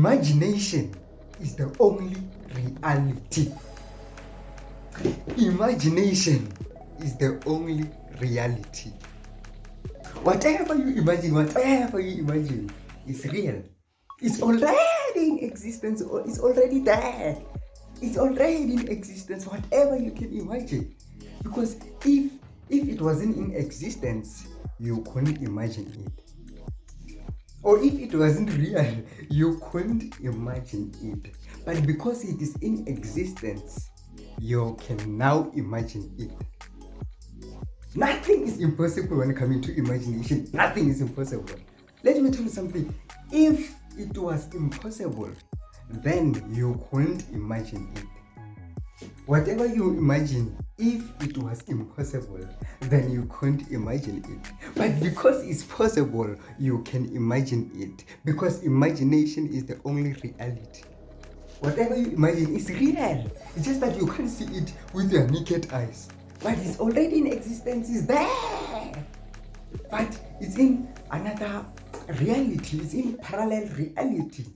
Imagination is the only reality. Imagination is the only reality. Whatever you imagine is real. It's already in existence, or it's already there. It's already in existence, whatever you can imagine. Because if it wasn't in existence, you couldn't imagine it. Or if it wasn't real, you couldn't imagine it. But because it is in existence, you can now imagine it. Nothing is impossible when coming to imagination. Nothing is impossible. Let me tell you something. If it was impossible, then you couldn't imagine it. Whatever you imagine, if it was impossible, then you couldn't imagine it. But because it's possible, you can imagine it. Because imagination is the only reality. Whatever you imagine is real. It's just that you can't see it with your naked eyes. But it's already in existence, it's there. But it's in another reality, it's in parallel reality.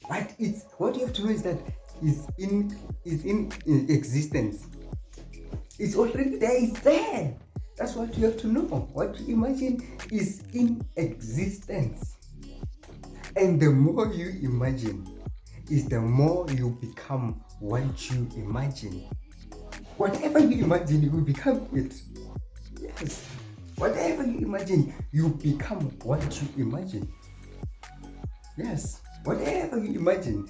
But it's what you have to know is that it's in existence. It's already there, it's there. That's what you have to know. What you imagine is in existence. And the more you imagine, is the more you become what you imagine. Whatever you imagine, you will become it. Yes. Whatever you imagine, you become what you imagine. Yes. Whatever you imagine,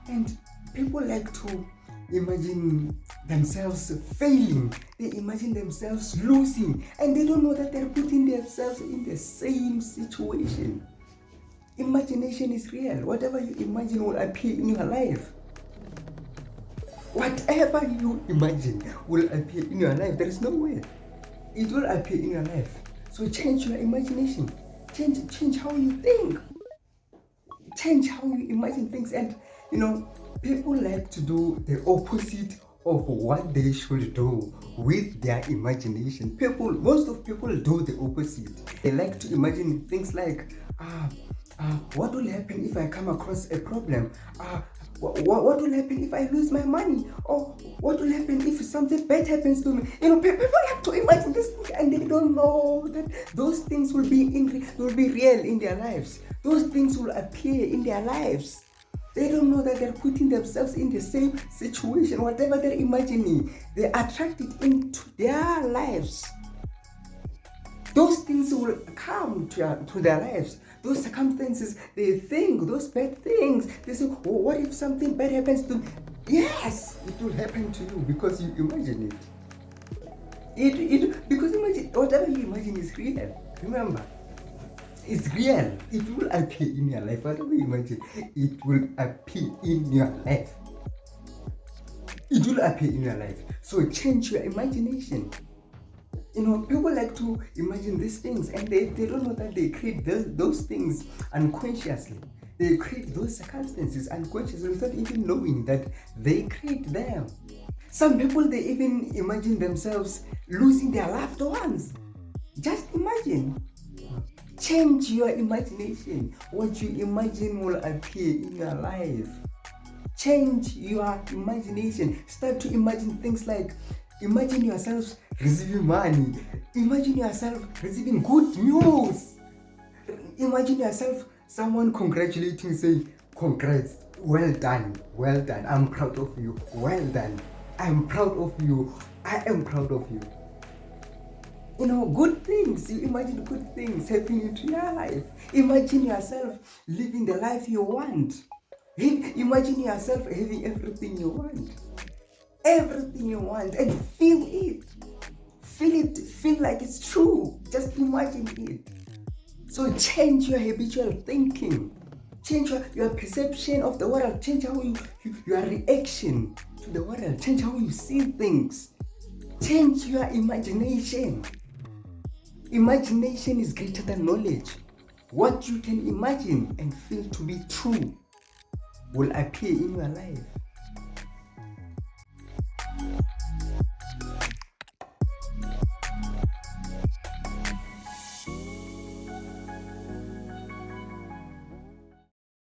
and people like to imagine themselves failing. They imagine themselves losing, and they don't know that they're putting themselves in the same situation. Imagination is real. Whatever you imagine will appear in your life. Whatever you imagine will appear in your life. There is no way. It will appear in your life. So change your imagination. Change how you think. Change how you imagine things. And people like to do the opposite of what they should do with their imagination. Most of people do the opposite. They like to imagine things like, what will happen if I come across a problem? What will happen if I lose my money? Or what will happen if something bad happens to me? People like to imagine this thing, and they don't know that those things will be real in their lives. Those things will appear in their lives. They don't know that they're putting themselves in the same situation. Whatever they're imagining, they attract it into their lives. Those things will come to their lives. Those circumstances, they think, those bad things, they say, what if something bad happens to me? Yes, it will happen to you because you imagine it. Because imagine, whatever you imagine is real. Remember, it's real. It will appear in your life. Whatever you imagine, it will appear in your life. It will appear in your life. So change your imagination. People like to imagine these things, and they don't know that they create those things unconsciously. They create those circumstances unconsciously without even knowing that they create them. Some people, they even imagine themselves losing their loved ones. Just imagine. Change your imagination. What you imagine will appear in your life. Change your imagination. Start to imagine things like, imagine yourself receiving money. Imagine yourself receiving good news. Imagine yourself, someone congratulating, saying, congrats, well done, I'm proud of you, well done, I'm proud of you, I am proud of you. Good things. You imagine good things happening into your life. Imagine yourself living the life you want. Imagine yourself having everything you want. Everything you want, and feel it. Feel like it's true. Just imagine it. So change your habitual thinking. Change your perception of the world. Change how your reaction to the world. Change how you see things. Change your imagination. Imagination is greater than knowledge. What you can imagine and feel to be true will appear in your life.